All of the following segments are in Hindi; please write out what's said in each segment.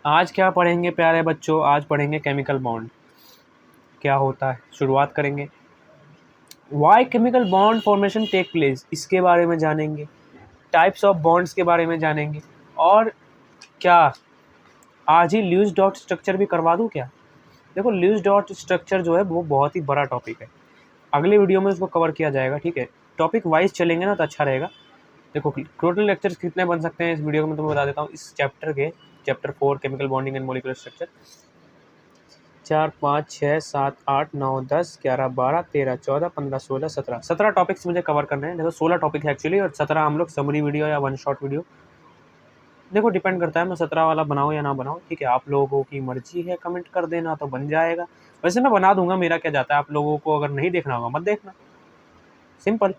आज क्या पढ़ेंगे प्यारे बच्चों? आज पढ़ेंगे केमिकल बॉन्ड क्या होता है। शुरुआत करेंगे। Why chemical bond formation take place, इसके बारे में जानेंगे। टाइप्स ऑफ बॉन्ड्स के बारे में जानेंगे। और क्या आज ही ल्यूइस डॉट स्ट्रक्चर भी करवा दूं क्या? देखो, ल्यूइस डॉट स्ट्रक्चर जो है वो बहुत ही बड़ा टॉपिक है, अगले वीडियो में उसको कवर किया जाएगा। ठीक है, टॉपिक वाइज चलेंगे ना तो अच्छा रहेगा। देखो, टोटल लेक्चर्स कितने बन सकते हैं इस वीडियो में तुम्हें बता देता हूँ। इस chapter 4 chemical bonding and molecular structure 4, 5, 6, 7, 8, 9, 10, 11, 12, 13, 14, 15, 16, 17 topics मुझे कवर करने हैं। देखो 16 टॉपिक है एक्चुअली, और 17 हम लोग समरी वीडियो या वन शॉट वीडियो, देखो डिपेंड करता है मैं 17 वाला बनाऊँ या ना बनाऊँ। ठीक है, आप लोगों की मर्जी है, कमेंट कर देना तो बन जाएगा। वैसे मैं बना दूंगा, मेरा क्या जाता है। आप लोगों को अगर नहीं देखना होगा मत देखना, सिंपल।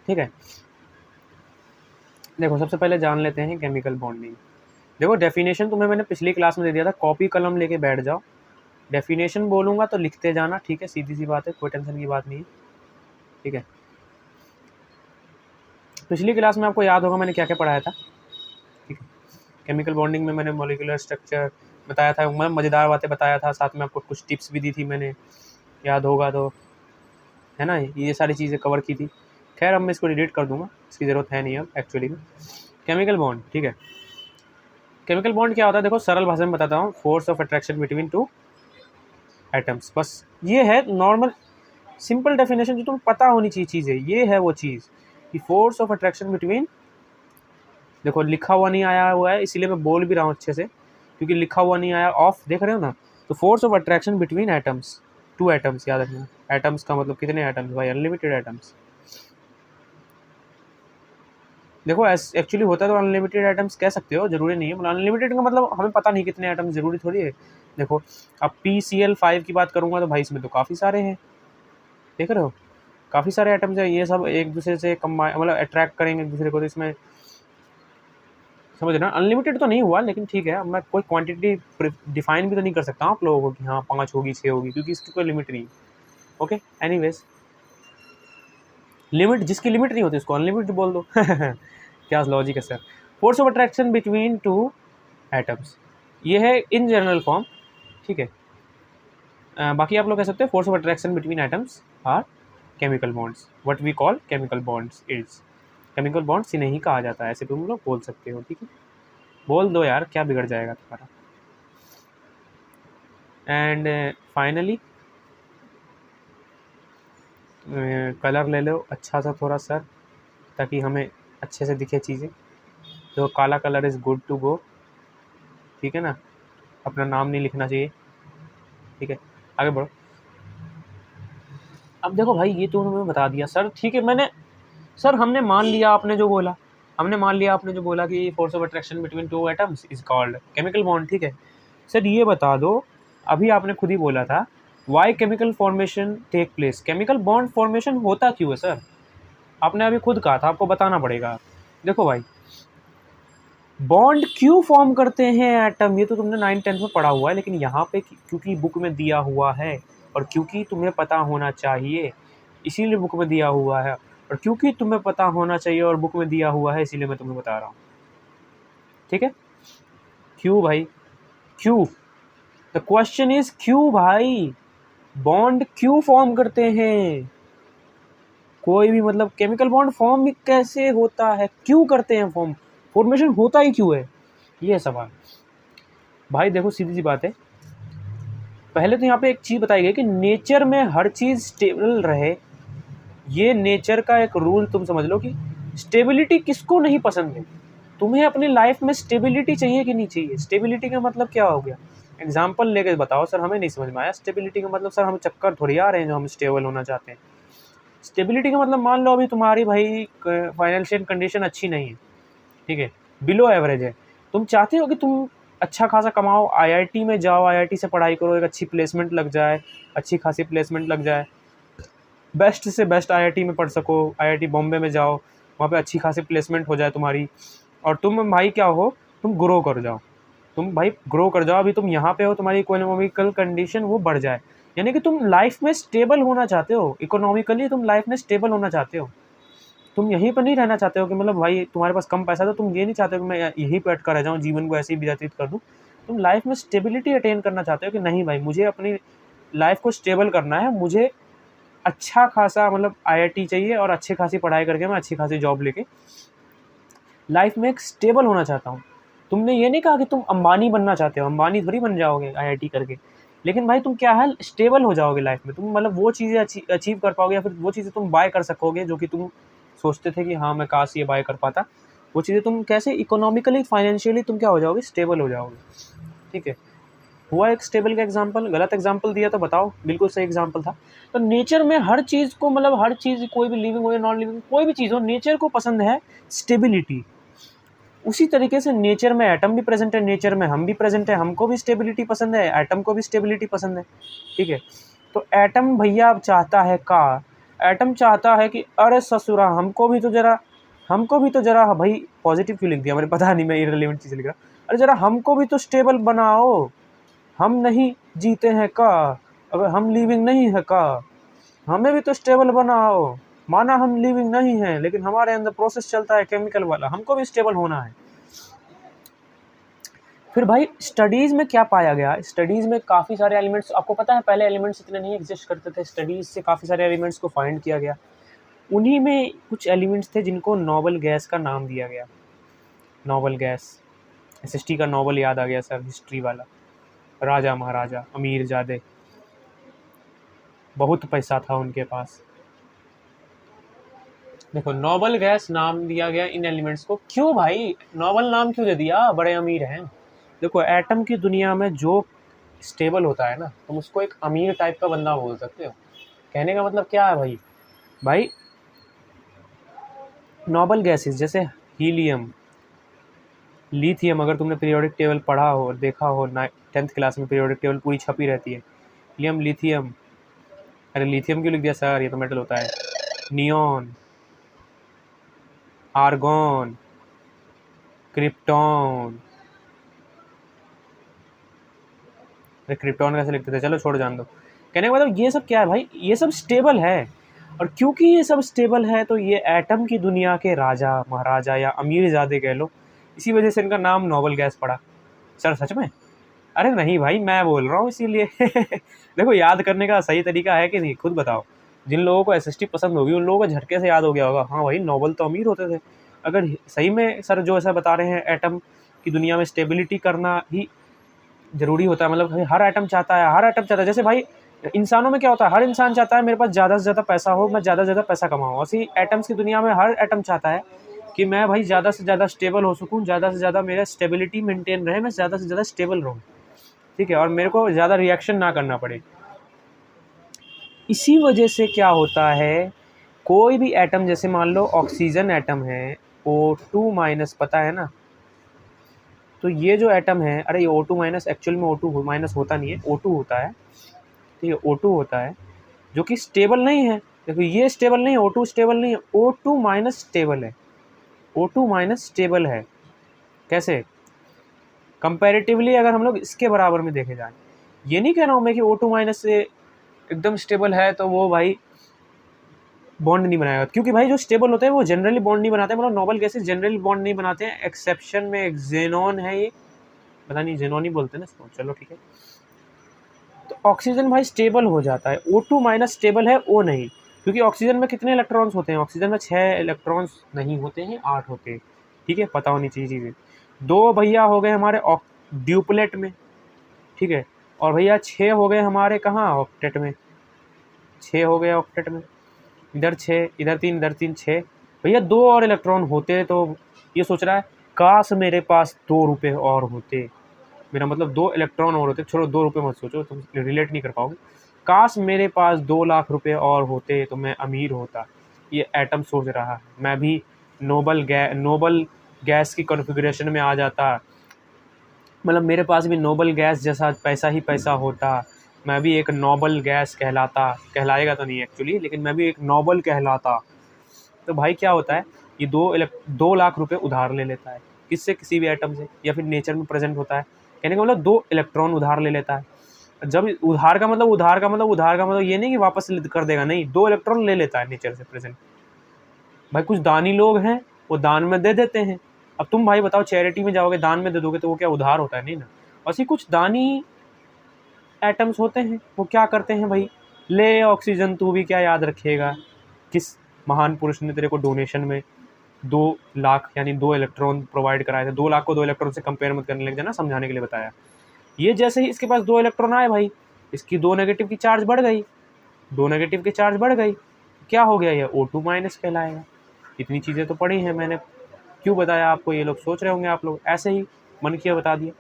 ठीक है, देखो सबसे पहले जान लेते हैं केमिकल बॉन्डिंग। देखो डेफिनेशन तुम्हें मैंने पिछली क्लास में दे दिया था, कॉपी कलम लेके बैठ जाओ। डेफिनेशन बोलूँगा तो लिखते जाना, ठीक है, सीधी सी बात है, कोई टेंशन की बात नहीं है। ठीक है, पिछली क्लास में आपको याद होगा मैंने क्या क्या पढ़ाया था। ठीक है, केमिकल बॉन्डिंग में मैंने मॉलिक्यूलर स्ट्रक्चर बताया था, मैं मज़ेदार बातें बताया था, साथ में आपको कुछ टिप्स भी दी थी मैंने, याद होगा तो, है ना, ये सारी चीज़ें कवर की थी। खैर अब मैं इसको डिलीट कर दूंगा, इसकी ज़रूरत है नहीं अब एक्चुअली में। केमिकल बॉन्ड, ठीक है, केमिकल बॉन्ड क्या होता है? देखो सरल भाषा में बताता हूँ, force of attraction between two atoms, बस ये है नॉर्मल सिंपल डेफिनेशन जो तुम्हें पता होनी चाहिए चीज़ है। ये है वो चीज़ कि फोर्स ऑफ अट्रैक्शन बिटवीन, देखो लिखा हुआ नहीं आया हुआ है इसीलिए मैं बोल भी रहा हूँ अच्छे से, क्योंकि लिखा हुआ नहीं आया, ऑफ देख रहे हो ना। तो force of attraction between atoms, two atoms, याद रखना। एटम्स का मतलब कितने एटम्स भाई? Unlimited atoms. देखो एक्चुअली होता है तो अनलिमिटेड आइटम्स कह सकते हो, जरूरी नहीं है। मतलब अनलिमिटेड का मतलब हमें पता नहीं कितने आइटम्स, जरूरी थोड़ी है। देखो अब PCl5 की बात करूंगा तो भाई इसमें तो काफ़ी सारे हैं, देख रहे हो, काफ़ी सारे आइटम्स हैं। ये सब एक दूसरे से कंबाइन, मतलब अट्रैक्ट करेंगे एक दूसरे को, तो इसमें समझ रहे हो, अनलिमिटेड तो नहीं हुआ, लेकिन ठीक है। अब मैं कोई क्वांटिटी डिफाइन भी तो नहीं कर सकता आप लोगों को कि हाँ 5 होगी 6 होगी, क्योंकि इसकी कोई लिमिट नहीं है। ओके, एनीवेज, लिमिट जिसकी लिमिट नहीं होती उसको अनलिमिटेड बोल दो। क्या लॉजिक है sir. Force of attraction between two atoms, ये है इन जनरल फॉर्म। ठीक है, बाकी आप लोग कह सकते हैं force of attraction between atoms are chemical bonds, what we call chemical bonds is, chemical bonds इन्हें ही कहा जाता है, ऐसे तुम लोग बोल सकते हो। ठीक है, बोल दो यार, क्या बिगड़ जाएगा तुम्हारा। एंड फाइनली कलर ले लो अच्छा सा थोड़ा सर, ताकि हमें अच्छे से दिखे चीज़ें। तो काला colour is good to go, ठीक है ना, अपना नाम नहीं लिखना चाहिए। ठीक है, आगे बढ़ो। अब देखो भाई, ये तो उन्होंने बता दिया सर, ठीक है, मैंने सर हमने मान लिया आपने जो बोला, हमने मान लिया आपने जो बोला कि force of attraction between two atoms is called chemical bond. ठीक है सर, ये बता दो, अभी आपने खुद ही बोला था why chemical formation take place, chemical bond formation होता क्यों है सर? आपने अभी खुद कहा था, आपको बताना पड़ेगा। देखो भाई, बॉन्ड क्यों फॉर्म करते हैं एटम, ये तो तुमने 9th-10th में पढ़ा हुआ है, लेकिन यहाँ पे क्योंकि बुक में दिया हुआ है और क्योंकि तुम्हें पता होना चाहिए इसीलिए बुक में दिया हुआ है, और क्योंकि तुम्हें पता होना चाहिए और बुक में दिया हुआ है इसीलिए मैं तुम्हें बता रहा हूँ। ठीक है, क्यों भाई, क्यों? द क्वेश्चन इज क्यों भाई, बॉन्ड क्यों फॉर्म करते हैं? कोई भी मतलब केमिकल बॉन्ड फॉर्म भी कैसे होता है, क्यों करते हैं फॉर्म, फॉर्मेशन होता ही क्यों है, ये सवाल। भाई देखो सीधी सी बात है, पहले तो यहाँ पे एक चीज़ बताई गई कि नेचर में हर चीज़ स्टेबल रहे। ये नेचर का एक रूल तुम समझ लो कि स्टेबिलिटी किसको नहीं पसंद है। तुम्हें अपनी लाइफ में स्टेबिलिटी चाहिए कि नहीं चाहिए? स्टेबिलिटी का मतलब क्या हो गया? एग्जाम्पल लेके बताओ सर, हमें नहीं समझ में आया। स्टेबिलिटी का मतलब सर हम चक्कर थोड़ी आ रहे हैं जो हम स्टेबल होना चाहते हैं। स्टेबिलिटी का मतलब मान लो अभी तुम्हारी भाई फाइनेंशियल कंडीशन अच्छी नहीं है, ठीक है, बिलो एवरेज है, तुम चाहते हो कि तुम अच्छा खासा कमाओ, आईआईटी में जाओ, आईआईटी से पढ़ाई करो, एक अच्छी प्लेसमेंट लग जाए, अच्छी खासी प्लेसमेंट लग जाए, बेस्ट से बेस्ट आईआईटी में पढ़ सको, आईआईटी बॉम्बे में जाओ, वहाँ पे अच्छी खासी प्लेसमेंट हो जाए तुम्हारी, और तुम भाई क्या हो, तुम ग्रो कर जाओ, तुम भाई ग्रो कर जाओ। अभी तुम यहाँ पे हो, तुम्हारी इकोनॉमिकल कंडीशन वो बढ़ जाए, यानी कि तुम लाइफ में स्टेबल होना चाहते हो, इकोनॉमिकली तुम लाइफ में स्टेबल होना चाहते हो। तुम यहीं पर नहीं रहना चाहते हो कि मतलब भाई तुम्हारे पास कम पैसा, तो तुम ये नहीं चाहते हो कि मैं यहीं पर अटका रह जाऊँ, जीवन को ऐसे ही व्यतीत कर दूँ। तुम लाइफ में स्टेबिलिटी अटेन करना चाहते हो कि नहीं भाई मुझे अपनी लाइफ को स्टेबल करना है, मुझे अच्छा खासा मतलब IIT चाहिए और अच्छी खासी पढ़ाई करके मैं अच्छी खासी जॉब लेके लाइफ में एक स्टेबल होना चाहता हूँ। तुमने ये नहीं कहा कि तुम अंबानी बनना चाहते हो, अंबानी थोड़ी बन जाओगे IIT करके, लेकिन भाई तुम क्या है स्टेबल हो जाओगे लाइफ में, तुम मतलब वो चीज़ें अचीव कर पाओगे या फिर वो चीज़ें तुम बाय कर सकोगे जो कि तुम सोचते थे कि हाँ मैं काश ये बाय कर पाता, वो चीज़ें तुम कैसे इकोनॉमिकली फाइनेंशियली तुम क्या हो जाओगे, स्टेबल हो जाओगे। ठीक है, हुआ एक स्टेबल का एग्जांपल, गलत एग्जांपल दिया तो बताओ, बिल्कुल सही एग्जांपल था। तो नेचर में हर चीज़ को मतलब हर चीज़, कोई भी लिविंग हो या नॉन लिविंग कोई भी चीज़ हो, नेचर को पसंद है स्टेबिलिटी। उसी तरीके से नेचर में एटम भी प्रेजेंट है, नेचर में हम भी प्रेजेंट है, हमको भी स्टेबिलिटी पसंद है, एटम को भी स्टेबिलिटी पसंद है। ठीक है, तो एटम भैया अब चाहता है का, एटम चाहता है कि अरे ससुरा हमको भी तो जरा भाई पॉजिटिव क्यों लिख दिया मैंने पता नहीं, मैं इररिलेवेंट चीज़ लिख रहा, अरे जरा हमको भी तो स्टेबल बनाओ, हम नहीं जीते हैं का, अगर हम लिविंग नहीं है का, हमें भी तो स्टेबल बनाओ, माना हम लिविंग नहीं है लेकिन हमारे अंदर प्रोसेस चलता है केमिकल वाला, हमको भी स्टेबल होना है। फिर भाई स्टडीज़ में क्या पाया गया, स्टडीज़ में काफ़ी सारे एलिमेंट्स, आपको पता है पहले एलिमेंट्स इतने नहीं एग्जिस्ट करते थे, स्टडीज़ से काफ़ी सारे एलिमेंट्स को फाइंड किया गया, उन्हीं में कुछ एलिमेंट्स थे जिनको नोबल गैस का नाम दिया गया। नोबल गैस, SST का नोबल याद आ गया सर, हिस्ट्री वाला, राजा महाराजा अमीर ज़्यादा, बहुत पैसा था उनके पास। देखो नोबल गैस नाम दिया गया इन एलिमेंट्स को, क्यों भाई नोबल नाम क्यों दे दिया, बड़े अमीर हैं। देखो एटम की दुनिया में जो स्टेबल होता है ना, तुम उसको एक अमीर टाइप का बंदा बोल सकते हो। कहने का मतलब क्या है भाई, भाई नोबल गैसेस जैसे हीलियम, लिथियम, अगर तुमने पीरियोडिक टेबल पढ़ा हो और देखा हो 10th क्लास में पीरियोडिक टेबल पूरी छपी रहती है, हीलियम लिथियम, अरे लिथियम क्यों लिख दिया सर, ये तो मेटल होता है, नियॉन, आर्गॉन, क्रिप्टॉन, क्रिप्टॉन कैसे लिखते थे, चलो छोड़ जान दो। कहने का मतलब ये सब क्या है भाई, ये सब स्टेबल है, और क्योंकि ये सब स्टेबल है तो ये एटम की दुनिया के राजा महाराजा या अमीर ज़्यादा कह लो, इसी वजह से इनका नाम नोबल गैस पड़ा। सर सच में? अरे नहीं भाई मैं बोल रहा हूँ इसीलिए देखो याद करने का सही तरीका है कि नहीं, खुद बताओ। जिन लोगों को SST पसंद होगी उन लोगों को झटके से याद हो गया होगा, हाँ भाई नोबल तो अमीर होते थे। अगर सही में सर जो ऐसा बता रहे हैं एटम की दुनिया में स्टेबिलिटी करना ही ज़रूरी होता है, मतलब हर एटम चाहता है, जैसे भाई इंसानों में क्या होता है, हर इंसान चाहता है मेरे पास ज़्यादा से ज़्यादा पैसा हो, मैं ज़्यादा से ज़्यादा पैसा कमाऊँ, ऐसी एटम्स की दुनिया में हर एटम चाहता है कि मैं भाई ज़्यादा से ज़्यादा स्टेबल हो सकूँ, ज़्यादा से ज़्यादा मेरा स्टेबिलिटी मेंटेन रहे, मैं ज़्यादा से ज़्यादा स्टेबल रहूँ। ठीक है, और मेरे को ज़्यादा रिएक्शन ना करना पड़े। इसी वजह से क्या होता है, कोई भी एटम, जैसे मान लो ऑक्सीजन एटम है, O2- पता है ना, तो ये जो एटम है, अरे ये O2- एक्चुअल में O2- होता नहीं है, O2 होता है। ठीक है, O2 होता है जो कि स्टेबल नहीं है। देखो ये स्टेबल नहीं है, O2 स्टेबल नहीं है, O2- स्टेबल है, O2- स्टेबल है। कैसे? कंपैरेटिवली अगर हम लोग इसके बराबर में देखे जाए, ये नहीं कह रहा हूँ मैं कि O2- से एकदम स्टेबल है तो वो भाई बॉन्ड नहीं बनाएगा, क्योंकि भाई जो स्टेबल होते हैं वो जनरली बॉन्ड नहीं बनाते, मतलब नोबल गैसेस जनरली बॉन्ड नहीं बनाते हैं, एक्सेप्शन में एक जेनॉन है, ये पता नहीं जेनॉन ही बोलते हैं ना इसको, चलो ठीक है। तो ऑक्सीजन भाई स्टेबल हो जाता है, O2- स्टेबल है, O नहीं, क्योंकि ऑक्सीजन में कितने इलेक्ट्रॉन्स होते हैं, ऑक्सीजन में 6 इलेक्ट्रॉन्स नहीं होते हैं, 8 होते हैं। ठीक है, पता होनी चाहिए चीज़ें। 2 भैया हो गए हमारे ड्यूप्लेट में, ठीक है, और भैया 6 हो गए हमारे कहाँ, ऑक्टेट में, 6 हो गए ऑक्टेट में, इधर 6, इधर 3, इधर 3, 6 भैया। 2 और इलेक्ट्रॉन होते तो ये सोच रहा है काश मेरे पास 2 रुपये और होते, मेरा मतलब 2 इलेक्ट्रॉन और होते, छोड़ो 2 रुपये मत सोचो, तुम रिलेट नहीं कर पाओगे। काश मेरे पास 2 लाख रुपए और होते तो मैं अमीर होता, ये एटम सोच रहा है। मैं भी नोबल गैस की कॉन्फ़िगरेशन में आ जाता, मतलब मेरे पास भी नोबल गैस जैसा पैसा ही पैसा होता, मैं भी एक नोबल गैस कहलाएगा तो नहीं एक्चुअली, लेकिन मैं भी एक नोबल कहलाता। तो भाई क्या होता है, ये 2 लाख रुपए उधार ले लेता है, किससे, किसी भी एटम से, या फिर नेचर में प्रेजेंट होता है। कहने का मतलब 2 इलेक्ट्रॉन उधार ले लेता है। जब उधार का मतलब ये नहीं कि वापस कर देगा, नहीं, 2 इलेक्ट्रॉन ले लेता है नेचर से प्रेजेंट। भाई कुछ दानी लोग हैं वो दान में दे देते हैं। अब तुम भाई बताओ, चैरिटी में जाओगे दान में दे दोगे तो वो क्या उधार होता है? नहीं ना, ऐसी कुछ दानी एटम्स होते हैं, वो क्या करते हैं भाई, ले ऑक्सीजन, तू भी क्या याद रखेगा किस महान पुरुष ने तेरे को डोनेशन में 2 लाख यानी 2 इलेक्ट्रॉन प्रोवाइड कराए थे। 2 लाख को 2 इलेक्ट्रॉन से कंपेयर मत करने लग जाना, समझाने के लिए बताया। ये जैसे ही इसके पास 2 इलेक्ट्रॉन आए भाई, इसकी 2 नेगेटिव की चार्ज बढ़ गई, 2 नेगेटिव की चार्ज बढ़ गई, क्या हो गया, ये O2 माइनस कहलाएगा। इतनी चीज़ें तो पढ़ी हैं मैंने, क्यों बताया आपको, ये लोग सोच रहे होंगे आप लोग ऐसे ही मन किया बता दिया,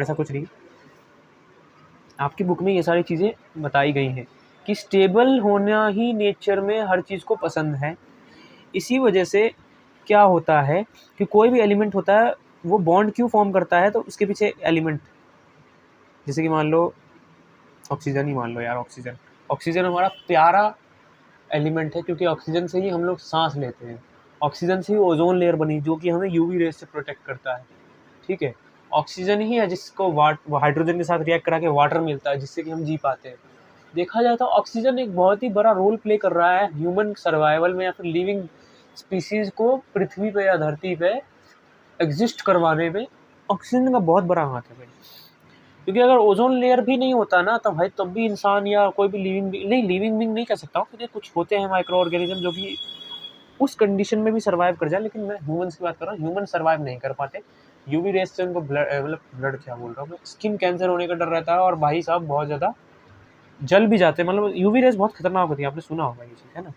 ऐसा कुछ नहीं। आपकी बुक में ये सारी चीज़ें बताई गई हैं कि स्टेबल होना ही नेचर में हर चीज़ को पसंद है। इसी वजह से क्या होता है कि कोई भी एलिमेंट होता है वो बॉन्ड क्यों फॉर्म करता है, तो उसके पीछे एलिमेंट, जैसे कि मान लो ऑक्सीजन ही मान लो यार, ऑक्सीजन हमारा प्यारा एलिमेंट है, क्योंकि ऑक्सीजन से ही हम लोग सांस लेते हैं, ऑक्सीजन से ही ओजोन लेयर बनी जो कि हमें यूवी रेस से प्रोटेक्ट करता है, ठीक है। ऑक्सीजन ही है जिसको हाइड्रोजन के साथ रिएक्ट करा के वाटर मिलता है, जिससे कि हम जी पाते हैं। देखा जाए तो ऑक्सीजन एक बहुत ही बड़ा रोल प्ले कर रहा है ह्यूमन सर्वाइवल में, या फिर लिविंग स्पीसीज को पृथ्वी पे या धरती पे एग्जिस्ट करवाने में ऑक्सीजन का बहुत बड़ा हाथ है भाई। क्योंकि अगर ओजोन लेयर भी नहीं होता ना, तो भाई तब भी इंसान या कोई भी लिविंग बीइंग नहीं कह सकता हूँ, क्योंकि कुछ होते हैं माइक्रो ऑर्गेनिज्म जो कि उस कंडीशन में भी सर्वाइव कर जाए, लेकिन मैं ह्यूमन्स की बात कर रहा हूँ, ह्यूमन सर्वाइव नहीं कर पाते। यूवी रेस से उनको ब्लड क्या बोल रहा हूँ मैं, स्किन कैंसर होने का डर रहता है, और भाई साहब बहुत ज़्यादा जल भी जाते हैं, मतलब यूवी रेस बहुत खतरनाक होती है, आपने सुना होगा ये चीज़, है ना।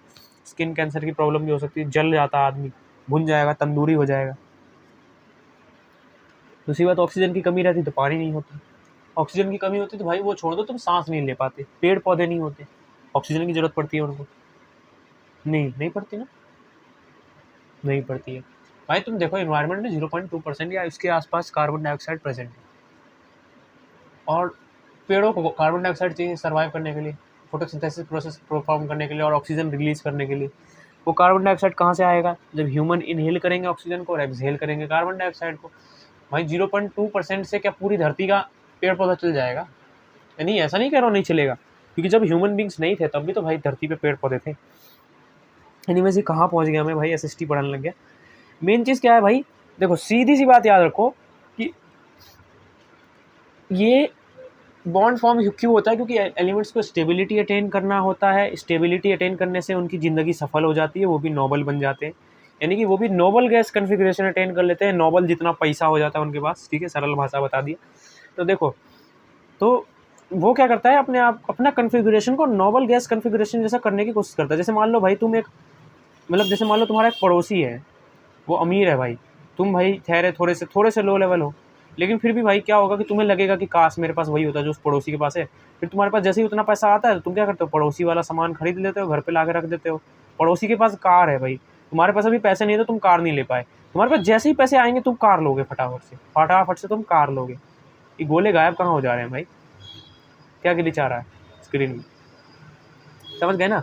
स्किन कैंसर की प्रॉब्लम भी हो सकती है, जल जाता है आदमी, भुन जाएगा, तंदूरी हो जाएगा। दूसरी बात, ऑक्सीजन की कमी रहती तो पानी नहीं होता, ऑक्सीजन की कमी होती तो भाई वो छोड़ दो, तुम सांस नहीं ले पाते, पेड़ पौधे नहीं होते, ऑक्सीजन की जरूरत पड़ती है उनको, नहीं पड़ती ना, नहीं पड़ती है भाई। तुम देखो एनवायरनमेंट में 0.2% या इसके आसपास कार्बन डाइऑक्साइड प्रेजेंट है, और पेड़ों को कार्बन डाइऑक्साइड चाहिए सर्वाइव करने के लिए, फोटोसिंथेसिस प्रोसेस परफॉर्म करने के लिए, और ऑक्सीजन रिलीज करने के लिए। वो कार्बन डाइऑक्साइड कहाँ से आएगा, जब ह्यूमन इनहेल करेंगे ऑक्सीजन को और एक्सहेल करेंगे कार्बन डाइऑक्साइड को। भाई 0.2% से क्या पूरी धरती का पेड़ पौधा चल जाएगा? नहीं, ऐसा नहीं कह रहा हूँ नहीं चलेगा, क्योंकि जब ह्यूमन बींग्स नहीं थे तब भी तो भाई धरती पे पेड़ पौधे थे। एनीवेज, कहाँ पहुँच गया मैं भाई, एसएसटी पढ़ाने लग गया। मेन चीज़ क्या है भाई, देखो सीधी सी बात याद रखो कि ये बॉन्ड फॉर्म क्यों होता है, क्योंकि एलिमेंट्स को स्टेबिलिटी अटेन करना होता है, स्टेबिलिटी अटेन करने से उनकी ज़िंदगी सफल हो जाती है, वो भी नोबल बन जाते हैं, यानी कि वो भी नोबल गैस कन्फिग्रेशन अटेन कर लेते हैं, नोबल जितना पैसा हो जाता है उनके पास, ठीक है, सरल भाषा बता दिया। तो देखो, तो वो क्या करता है, अपने आप अपना कन्फिग्रेशन को नोबल गैस कन्फिग्रेशन जैसा करने की कोशिश करता है। जैसे मान लो भाई तुम एक, मतलब जैसे मान लो तुम्हारा एक पड़ोसी है, वो अमीर है भाई, तुम भाई ठहरे थोड़े से लो लेवल हो, लेकिन फिर भी भाई क्या होगा कि तुम्हें लगेगा कि काश मेरे पास वही होता जो उस पड़ोसी के पास है। फिर तुम्हारे पास जैसे ही उतना पैसा आता है तो तुम क्या करते हो, पड़ोसी वाला सामान खरीद लेते हो, घर पे ला के रख देते हो। पड़ोसी के पास कार है भाई, तुम्हारे पास अभी पैसे नहीं तो तुम कार नहीं ले पाए, तुम्हारे पास जैसे ही पैसे आएंगे तुम कार लोगे, फटाफट से तुम कार लोगे। ये गोले गायब कहाँ हो जा रहे हैं भाई, क्या ग्लिच आ रहा है स्क्रीन में, समझ गए ना।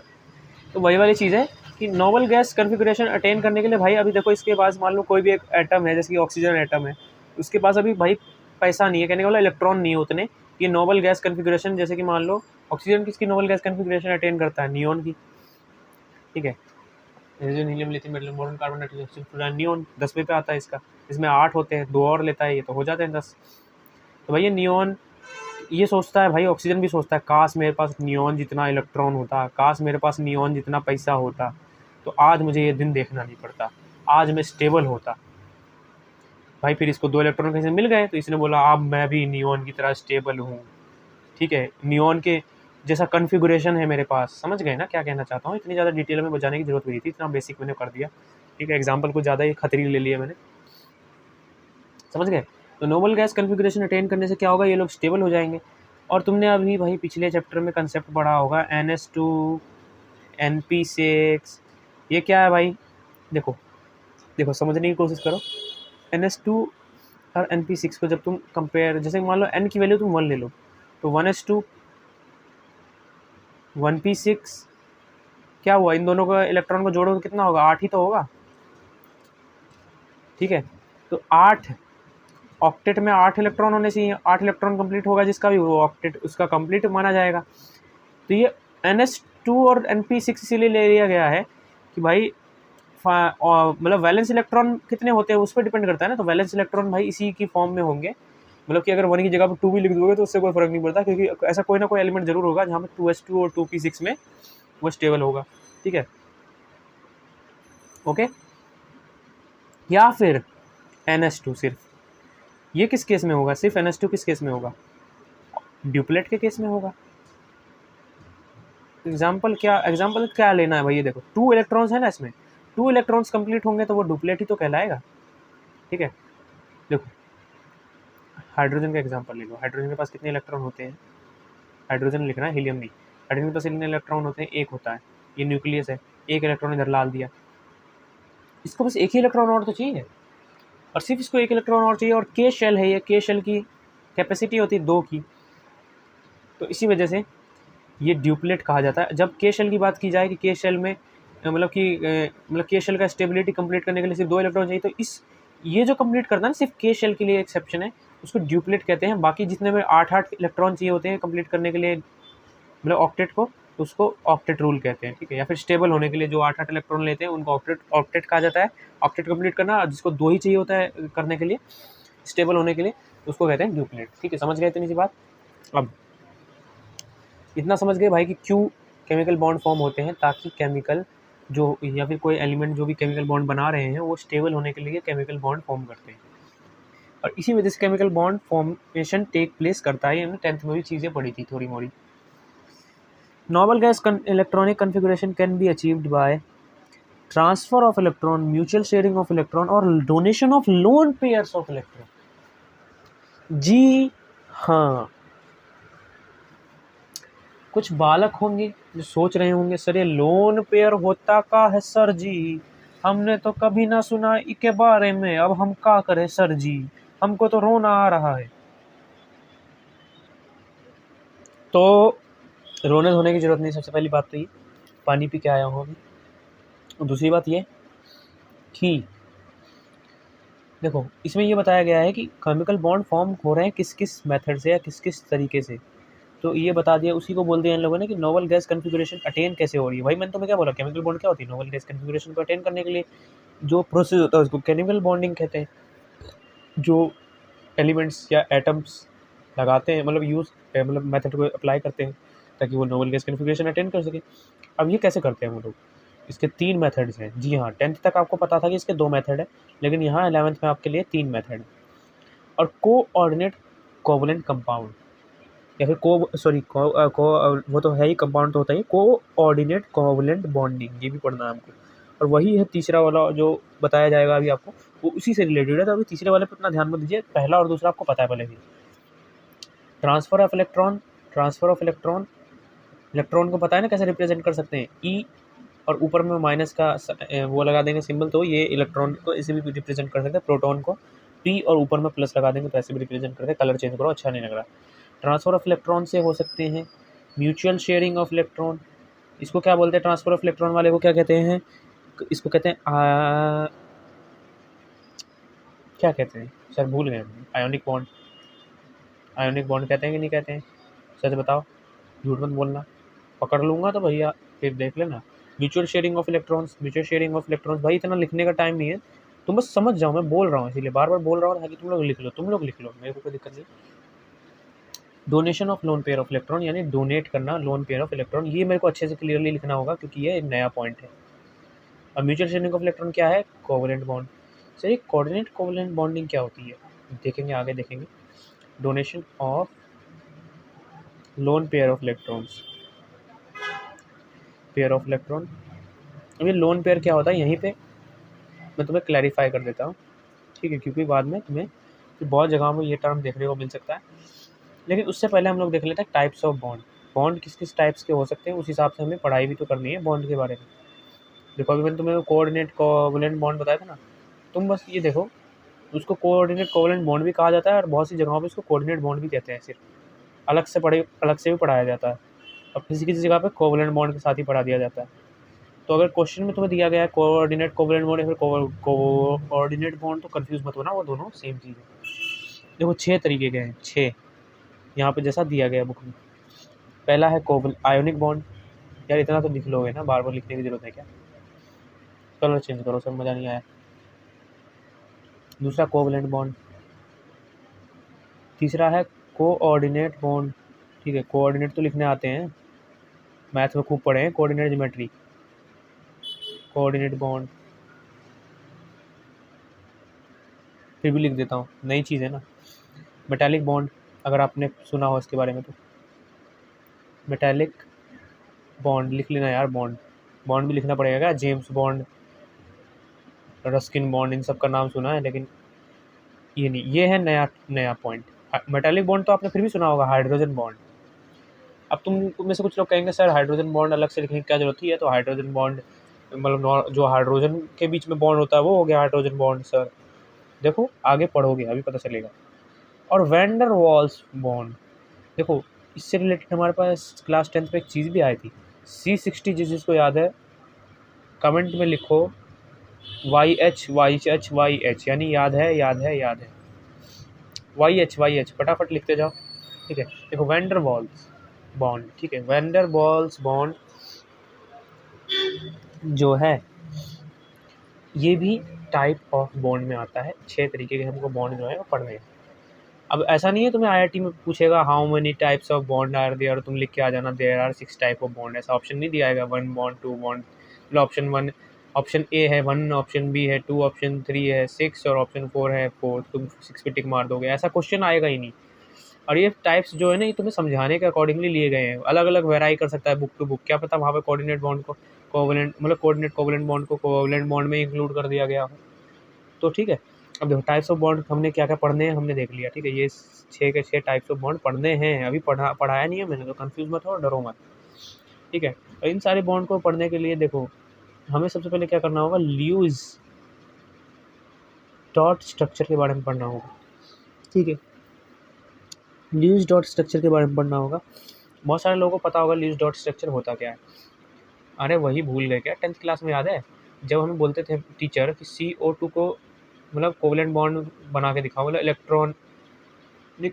तो वही वाली चीज़ है कि नोबल गैस कन्फिग्रेशन अटेन करने के लिए भाई, अभी देखो इसके पास मान लो कोई भी एक एटम है, जैसे कि ऑक्सीजन एटम है, उसके पास अभी भाई पैसा नहीं है, कहने का मतलब इलेक्ट्रॉन नहीं है उतने, ये नोबल गैस कन्फिग्रेशन, जैसे कि मान लो ऑक्सीजन किसकी नोबल गैस कन्फिग्रेशन अटेन करता है, नियॉन की, ठीक है। Helium, lithium, metal, boron, carbon dioxide, neon 10वें पे आता है इसका, इसमें 8 होते हैं, 2 और लेता है ये तो हो जाते हैं 10। तो भाई ये नियॉन ये सोचता है भाई, ऑक्सीजन भी सोचता है काश मेरे पास नियॉन जितना इलेक्ट्रॉन होता, काश मेरे पास नियॉन जितना पैसा होता, तो आज मुझे ये दिन देखना नहीं पड़ता, आज मैं स्टेबल होता। भाई फिर इसको 2 इलेक्ट्रॉन कैसे मिल गए, तो इसने बोला अब मैं भी नियॉन की तरह स्टेबल हूँ, ठीक है, नियॉन के जैसा कन्फिगुरेशन है मेरे पास। समझ गए ना क्या कहना चाहता हूँ, इतनी ज़्यादा डिटेल में बजाने की जरूरत नहीं थी, इतना बेसिक मैंने कर दिया, ठीक है। एग्जाम्पल कुछ ज़्यादा ही खतरी ले लिया मैंने, समझ गए। तो नोबल गैस कन्फिग्रेशन अटेन करने से क्या होगा, ये लोग स्टेबल हो जाएंगे। और तुमने अभी भाई पिछले चैप्टर में कंसेप्ट पढ़ा होगा NH2 NP6, ये क्या है भाई, देखो समझने की कोशिश करो। NH2 और NP6 को जब तुम कंपेयर, जैसे मान लो N की वैल्यू तुम 1 ले लो, तो 1s2 1p6, क्या हुआ, इन दोनों का इलेक्ट्रॉन को जोड़ो तो कितना होगा, 8 ही तो होगा, ठीक है। तो 8 ऑक्टेट में 8 इलेक्ट्रॉन होने चाहिए, 8 इलेक्ट्रॉन कंप्लीट होगा जिसका भी, वो ऑक्टेट उसका कंप्लीट माना जाएगा। तो ये NH2 और NP6 इसीलिए ले लिया गया है कि भाई मतलब वैलेंस इलेक्ट्रॉन कितने होते हैं उस पर डिपेंड करता है ना, तो वैलेंस इलेक्ट्रॉन भाई इसी की फॉर्म में होंगे, मतलब कि अगर 1 की जगह पर 2 भी लिख दोगे तो उससे कोई फर्क नहीं पड़ता, क्योंकि ऐसा कोई ना कोई एलिमेंट जरूर होगा जहाँ पे 2s2 और 2p6 में वो स्टेबल होगा, ठीक है, ओके। या फिर ns2 सिर्फ, ये किस केस में होगा, सिर्फ ns2 किस केस में होगा, ड्यूप्लेट के केस में होगा। एग्जाम्पल क्या लेना है भाई, ये देखो 2 इलेक्ट्रॉन्स है ना इसमें, 2 इलेक्ट्रॉन्स कंप्लीट होंगे तो वो डुप्लेट ही तो कहलाएगा, ठीक है। देखो हाइड्रोजन का एग्जांपल ले लो, हाइड्रोजन के पास कितने इलेक्ट्रॉन होते हैं, हाइड्रोजन लिखना है, हीलियम नहीं, हाइड्रोजन के पास कितने इलेक्ट्रॉन होते हैं, एक होता है, ये न्यूक्लियस है, एक इलेक्ट्रॉन इधर डाल दिया, इसको बस एक ही इलेक्ट्रॉन और तो चाहिए, और सिर्फ इसको एक इलेक्ट्रॉन और चाहिए, और के शेल है, ये के शेल की कैपेसिटी होती है 2 की, तो इसी वजह से ये ड्यूप्लेट कहा जाता है। जब के शेल की बात की जाए कि के शेल में मतलब के शेल का स्टेबिलिटी कंप्लीट करने के लिए सिर्फ 2 इलेक्ट्रॉन चाहिए, तो ये जो कंप्लीट करता है ना सिर्फ के शेल के लिए एक्सेप्शन है, उसको ड्यूप्लेट कहते हैं। बाकी जितने में 8 इलेक्ट्रॉन चाहिए होते हैं कंप्लीट करने के लिए, मतलब ऑक्टेट को, तो उसको ऑक्टेट रूल कहते हैं, ठीक है। या फिर स्टेबल होने के लिए जो 8 इलेक्ट्रॉन लेते हैं उनको ऑक्टेट कहा जाता है। ऑक्टेट कंप्लीट करना, जिसको 2 ही चाहिए होता है करने के लिए, स्टेबल होने के लिए, उसको कहते हैं ड्यूप्लेट, ठीक है। समझ गए इतनी सी बात। अब इतना समझ गए भाई कि क्यों केमिकल बॉन्ड फॉर्म होते हैं, ताकि केमिकल जो या फिर कोई एलिमेंट जो भी केमिकल बॉन्ड बना रहे हैं वो स्टेबल होने के लिए केमिकल बॉन्ड फॉर्म करते हैं, और इसी वजह से chemical bond formation take place करता है। हमने 10th में भी चीज़ें पढ़ी थी थोड़ी मोड़ी। Normal gas electronic configuration can be achieved by transfer of electron, mutual sharing of electron और donation of lone pairs of electron. जी हाँ, कुछ बालक होंगे जो सोच रहे होंगे सर ये लोन पेयर होता का है सर जी, हमने तो कभी ना सुना इसके बारे में, अब हम क्या करें सर जी, हमको तो रोना आ रहा है। तो रोने धोने की जरूरत नहीं। सबसे पहली बात तो ये, पानी पी के आया हूँ अभी। दूसरी बात ये कि देखो इसमें ये बताया गया है कि केमिकल बॉन्ड फॉर्म हो रहे हैं किस किस मेथड से या किस किस तरीके से, तो ये बता दिया। उसी को बोल दिया इन लोगों ने कि नोवल गैस कन्फिगुरेशन अटेन कैसे हो रही है। भाई मैंने तुम्हें क्या बोला, केमिकल बॉन्ड क्या होती है, नोवल गैस कन्फिगुरेशन को अटेन करने के लिए जो प्रोसेस होता है उसको केमिकल बॉन्डिंग कहते हैं। जो एलिमेंट्स या एटम्स लगाते हैं, मतलब मेथड को अप्लाई करते हैं ताकि वो नोवल गैस कन्फिगुरेशन अटेन कर सके। अब ये कैसे करते हैं वो लोग, इसके 3 मेथड्स हैं। जी हाँ, 10th तक आपको पता था कि इसके 2 मेथड है, लेकिन यहाँ 11th में आपके लिए 3 मेथड है। और कोऑर्डिनेट कोवलेंट कंपाउंड, या फिर वो तो है ही, कंपाउंड तो होता है, कोऑर्डिनेट कोवलेंट बॉन्डिंग, ये भी पढ़ना है हमको। और वही है तीसरा वाला जो बताया जाएगा अभी आपको, वो उसी से रिलेटेड है। तो अभी तीसरे वाले पर इतना ध्यान मत दीजिए, पहला और दूसरा आपको पता है पहले ही। ट्रांसफर ऑफ इलेक्ट्रॉन, इलेक्ट्रॉन को पता है ना कैसे रिप्रेजेंट कर सकते हैं, ई और ऊपर में माइनस का वो लगा देंगे सिंबल, तो ये इलेक्ट्रॉन को ऐसे भी रिप्रेजेंट कर सकते हैं। प्रोटॉन को पी और ऊपर में प्लस लगा देंगे तो ऐसे भी रिप्रेजेंट करते हैं। कलर चेंज करो, अच्छा नहीं लग रहा। ट्रांसफर ऑफ इलेक्ट्रॉन से हो सकते हैं म्यूचुअल शेयरिंग ऑफ इलेक्ट्रॉन, इसको क्या बोलते हैं, ट्रांसफर ऑफ इलेक्ट्रॉन वाले को क्या कहते हैं, इसको कहते हैं क्या कहते हैं सर, भूल गए। आयोनिक बॉन्ड, आयोनिक बॉन्ड कहते हैं कि नहीं कहते हैं, सच बताओ, झूठ मत बोलना, पकड़ लूँगा तो भैया फिर देख लेना। म्यूचुअल शेयरिंग ऑफ इलेक्ट्रॉन्स, भाई इतना लिखने का टाइम नहीं है, तुम बस समझ जाओ, मैं बोल रहा हूँ इसीलिए बार बार बोल रहा हूँ ताकि तुम लोग लिख लो, मेरे को कोई दिक्कत नहीं। Donation of lone pair of electron, यानी डोनेट करना लोन पेयर ऑफ इलेक्ट्रॉन, ये मेरे को अच्छे से क्लियरली लिखना होगा क्योंकि ये एक नया पॉइंट है। और म्यूचुअल शेयरिंग ऑफ इलेक्ट्रॉन क्या है, covalent bond. Sir coordinate covalent bonding क्या होती है, देखेंगे आगे देखेंगे। Donation of lone pair of electrons, अब ये लोन पेयर क्या होता है, यहीं पे मैं तुम्हें क्लैरिफाई कर देता हूँ, ठीक है, क्योंकि बाद में तुम्हें बहुत जगह में ये टर्म देखने को मिल सकता है। लेकिन उससे पहले हम लोग देख लेते हैं टाइप्स ऑफ बॉन्ड किस किस टाइप्स के हो सकते हैं, उस हिसाब से हमें पढ़ाई भी तो करनी है बॉन्ड के बारे में। देखो अभी मैंने तुम्हें कोऑर्डिनेट कोवलेंट बॉन्ड बताया था ना, तुम बस ये देखो, उसको कोऑर्डिनेट कोवलेंट बॉन्ड भी कहा जाता है और बहुत सी जगहों पे इसको कोऑर्डिनेट बॉन्ड भी कहते हैं, सिर्फ अलग से भी पढ़ाया जाता है, और किसी किसी जगह पे कोवलेंट बॉन्ड के साथ ही पढ़ा दिया जाता है। तो अगर क्वेश्चन में तुम्हें दिया गया है कोऑर्डिनेट कोवलेंट बॉन्ड या फिर कोऑर्डिनेट बॉन्ड, तो कंफ्यूज मत होना, वो दोनों सेम चीज़ है। देखो 6 तरीके के हैं, 6 यहाँ पे जैसा दिया गया बुक में। पहला है आयोनिक बॉन्ड, यार इतना तो लिख लोगे ना, बार बार लिखने की जरूरत है क्या, कलर चेंज करो, सब मज़ा नहीं आया। दूसरा कोवलेंट बॉन्ड, तीसरा है कोऑर्डिनेट बॉन्ड, ठीक है, कोऑर्डिनेट तो लिखने आते हैं, मैथ में खूब पढ़े हैं कोऑर्डिनेट ज्योमेट्री। कोऑर्डिनेट बॉन्ड फिर भी लिख देता हूँ, नई चीज़ है ना। मेटालिक बॉन्ड, अगर आपने सुना हो इसके बारे में तो मेटालिक बॉन्ड लिख लेना यार, बॉन्ड बॉन्ड भी लिखना पड़ेगा क्या, जेम्स बॉन्ड, रस्किन बॉन्ड, इन सब का नाम सुना है लेकिन ये नहीं, ये है नया नया पॉइंट। मेटालिक बॉन्ड तो आपने फिर भी सुना होगा, हाइड्रोजन बॉन्ड। अब तुम में से कुछ लोग कहेंगे सर हाइड्रोजन बॉन्ड अलग से लिखने की क्या जरूरत है, तो हाइड्रोजन बॉन्ड मतलब जो हाइड्रोजन के बीच में बॉन्ड होता है वो हो गया हाइड्रोजन बॉन्ड सर। देखो आगे पढ़ोगे अभी पता चलेगा। और वैंडर वॉल्स बॉन्ड, देखो इससे रिलेटेड हमारे पास क्लास 10th पे एक चीज़ भी आई थी, C60, जिसको याद है कमेंट में लिखो, YH यानी याद है याद है याद है, YH फटाफट लिखते जाओ, ठीक है। देखो वैंडर वॉल्स बॉन्ड, ठीक है, वैंडर वॉल्स बॉन्ड जो है ये भी टाइप ऑफ बॉन्ड में आता है। 6 तरीके के हमको बॉन्ड जो है वो पढ़ने हैं। अब ऐसा नहीं है तुम्हें IIT में पूछेगा how many types of bond are there और तुम लिख के आ जाना there are 6 type of bond, ऐसा ऑप्शन नहीं दिया जाएगा 1 bond 2 bond, option 1 option A है 1, ऑप्शन बी है 2, ऑप्शन 3 है 6 और ऑप्शन 4 है 4, तुम 6 पे टिक मार दोगे, ऐसा क्वेश्चन आएगा ही नहीं। और ये टाइप्स जो है ना ये तुम्हें समझाने के अकॉर्डिंगली लिए गए हैं, अलग अलग वेराई कर सकता है बुक टू बुक, क्या पता वहाँ पे कोऑर्डिनेट बॉन्ड को कोवलेंट मतलब कोऑर्डिनेट कोवलेंट बॉन्ड को कोवलेंट बॉन्ड में इंक्लूड कर दिया गया हो, तो ठीक है। अब देखो टाइप्स ऑफ बॉन्ड हमने क्या क्या पढ़ने हैं हमने देख लिया, ठीक है, ये 6 के 6 टाइप्स ऑफ बॉन्ड पढ़ने हैं, अभी पढ़ाया नहीं है मैंने, तो कंफ्यूज मत हो, डरो मत, ठीक है। और इन सारे बॉन्ड को पढ़ने के लिए देखो हमें सबसे पहले क्या करना होगा, ल्यूइस डॉट स्ट्रक्चर के बारे में पढ़ना होगा, ठीक है, ल्यूइस डॉट स्ट्रक्चर के बारे में पढ़ना होगा। बहुत सारे लोगों को पता होगा ल्यूइस डॉट स्ट्रक्चर होता क्या है, अरे वही भूल गए क्या, 10th क्लास में याद है जब हमें बोलते थे टीचर कि CO2 को मतलब कोवलेंट बॉन्ड बना के दिखाओ, मतलब इलेक्ट्रॉन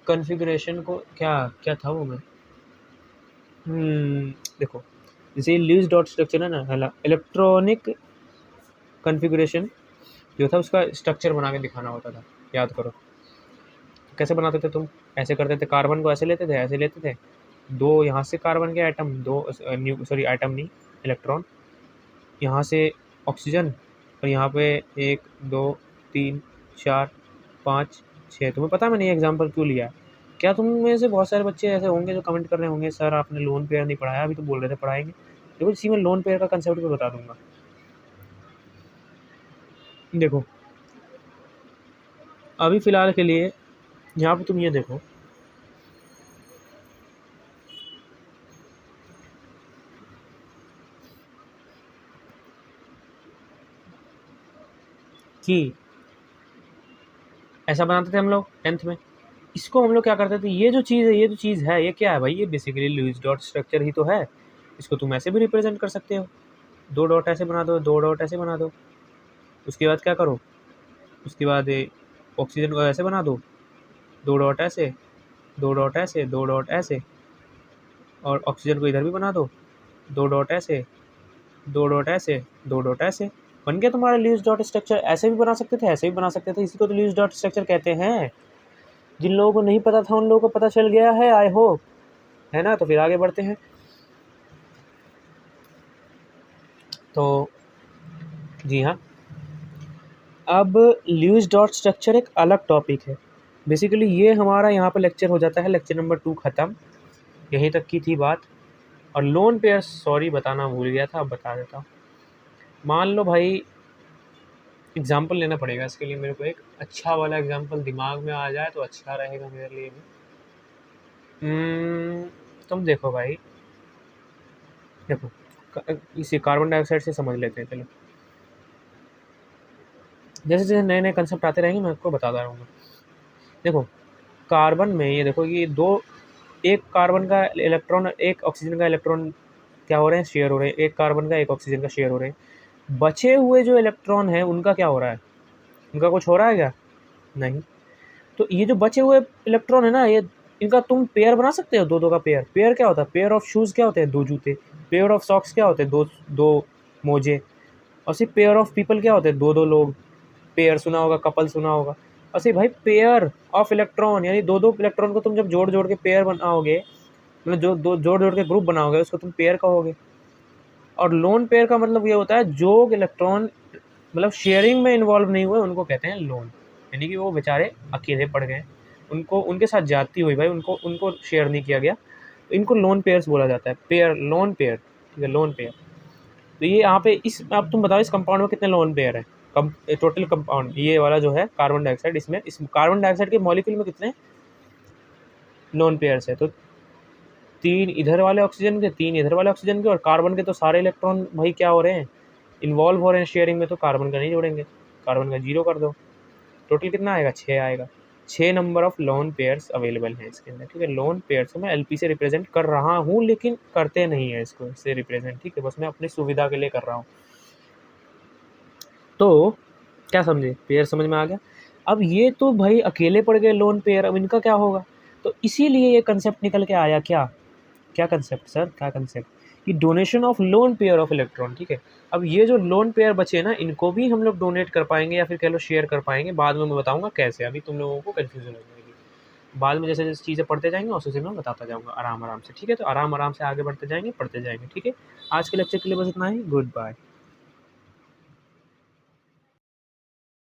कन्फिगरेशन को क्या क्या था वो मैं देखो जैसे ल्यूइस डॉट स्ट्रक्चर है ना, इलेक्ट्रॉनिक कन्फिगरेशन जो था उसका स्ट्रक्चर बना के दिखाना होता था, याद करो कैसे बनाते थे तुम, ऐसे करते थे, कार्बन को ऐसे लेते थे, ऐसे लेते थे, 2 यहाँ से कार्बन के एटम, 2 एटम नहीं इलेक्ट्रॉन, यहाँ से ऑक्सीजन और यहाँ पे 1 2 3 4 5 6, तुम्हें पता है मैंने ये एग्जांपल क्यों लिया है? क्या तुम में से बहुत सारे बच्चे ऐसे होंगे जो कमेंट कर रहे होंगे सर आपने लोन पेयर नहीं पढ़ाया, अभी तो बोल रहे थे पढ़ाएंगे, देखो इसी में लोन पेयर का कंसेप्ट भी बता दूंगा। देखो अभी फ़िलहाल के लिए यहाँ पे तुम ये देखो कि ऐसा बनाते थे हम लोग 10th में, इसको हम लोग क्या करते थे, ये जो चीज़ है ये क्या है भाई, ये बेसिकली ल्यूइस डॉट स्ट्रक्चर ही तो है, इसको तुम ऐसे भी रिप्रेजेंट कर सकते हो, 2 डॉट ऐसे बना दो, 2 डॉट ऐसे बना दो, उसके बाद क्या करो, उसके बाद ऑक्सीजन को ऐसे बना दो, 2 डॉट ऐसे, 2 डॉट ऐसे, 2 डॉट ऐसे, और ऑक्सीजन को इधर भी बना दो, 2 डॉट ऐसे, 2 डॉट ऐसे, 2 डॉट ऐसे, बन गया तुम्हारा ल्यूइस डॉट स्ट्रक्चर। ऐसे भी बना सकते थे, ऐसे भी बना सकते थे, इसी को तो ल्यूइस डॉट स्ट्रक्चर कहते हैं। जिन लोगों को नहीं पता था उन लोगों को पता चल गया है, आई होप, है ना। तो फिर आगे बढ़ते हैं। तो जी हाँ, अब ल्यूइस डॉट स्ट्रक्चर एक अलग टॉपिक है, बेसिकली ये हमारा यहाँ पर लेक्चर हो जाता है, लेक्चर नंबर 2 ख़त्म, यहीं तक की थी बात। और लोन पेयर सॉरी बताना भूल गया था, अब बता देता हूँ। मान लो भाई एग्जाम्पल लेना पड़ेगा इसके लिए, मेरे को एक अच्छा वाला एग्जाम्पल दिमाग में आ जाए तो अच्छा रहेगा मेरे लिए भी। तुम देखो भाई, देखो इसी कार्बन डाइऑक्साइड से समझ लेते हैं, चलो जैसे जैसे नए नए कंसेप्ट आते रहेंगे मैं आपको बताता रहूँगा। देखो कार्बन में ये देखो ये एक कार्बन का इलेक्ट्रॉन एक ऑक्सीजन का इलेक्ट्रॉन क्या हो रहे हैं, शेयर हो रहे हैं, एक कार्बन का एक ऑक्सीजन का शेयर हो रहे हैं। बचे हुए जो इलेक्ट्रॉन हैं उनका क्या हो रहा है, उनका कुछ हो रहा है क्या, नहीं। तो ये जो बचे हुए इलेक्ट्रॉन है ना, ये इनका तुम पेयर बना सकते हो, 2 2 का पेयर। पेयर क्या होता है, पेयर ऑफ शूज़ क्या होते हैं, 2 जूते। पेयर ऑफ सॉक्स क्या होते हैं, 2 मोजे। और सिर्फ पेयर ऑफ पीपल क्या होते हैं, 2 2 लोग। पेयर सुना होगा, कपल सुना होगा। ऐसे भाई पेयर ऑफ इलेक्ट्रॉन, यानी दो दो इलेक्ट्रॉन को तुम जब जोड़ जोड़ के पेयर बनाओगे, मतलब जो दो जोड़ जोड़ के ग्रुप बनाओगे उसको तुम पेयर कहोगे। और लोन पेयर का मतलब ये होता है जो इलेक्ट्रॉन मतलब शेयरिंग में इन्वॉल्व नहीं हुए उनको कहते हैं लोन, यानी कि वो बेचारे अकेले पड़ गए, उनको उनके साथ ज्यादती हुई भाई, उनको उनको शेयर नहीं किया गया, तो इनको लोन पेयर्स बोला जाता है। पेयर, लोन पेयर, ठीक है, लोन पेयर। तो ये यहाँ पे इस, अब तुम बताओ इस कंपाउंड में कितने लोन पेयर है, टोटल कंपाउंड ये वाला जो है कार्बन डाइऑक्साइड, इसमें इस कार्बन डाइऑक्साइड के मॉलिक्यूल में कितने लोन पेयर्स है? तो 3 इधर वाले ऑक्सीजन के, 3 इधर वाले ऑक्सीजन के, और कार्बन के तो सारे इलेक्ट्रॉन भाई क्या हो रहे हैं, इन्वॉल्व हो रहे हैं शेयरिंग में, तो कार्बन का नहीं जोड़ेंगे, कार्बन का 0 कर दो। टोटल कितना आएगा? 6 आएगा। 6 number of lone pairs available हैं इसके अंदर, ठीक है। लोन पेयर्स को मैं एलपी से रिप्रेजेंट कर रहा हूँ, लेकिन करते नहीं है इसको से रिप्रेजेंट, ठीक है, बस मैं अपनी सुविधा के लिए कर रहा हूँ। तो क्या समझे, पेयर समझ में आ गया। अब ये तो भाई अकेले पड़ गए लोन पेयर, अब इनका क्या होगा? तो इसीलिए ये कंसेप्ट निकल के आया, क्या क्या कंसेप्ट सर, क्या कंसेप्ट? कि donation of lone pair of electron, ठीक है। अब ये जो लोन पेयर बचे ना, इनको भी हम लोग डोनेट कर पाएंगे या फिर कह लो शेयर कर पाएंगे, बाद में मैं बताऊंगा कैसे, अभी तुम लोगों को कन्फ्यूजन हो जाएगी। बाद में जैसे जैसे चीज़ें पढ़ते जाएंगे उसे से मैं बताता जाऊंगा आराम आराम से, ठीक है। तो आराम आराम से आगे बढ़ते जाएंगे, पढ़ते जाएंगे, ठीक है। आज के लेक्चर के लिए बस इतना ही, गुड बाय।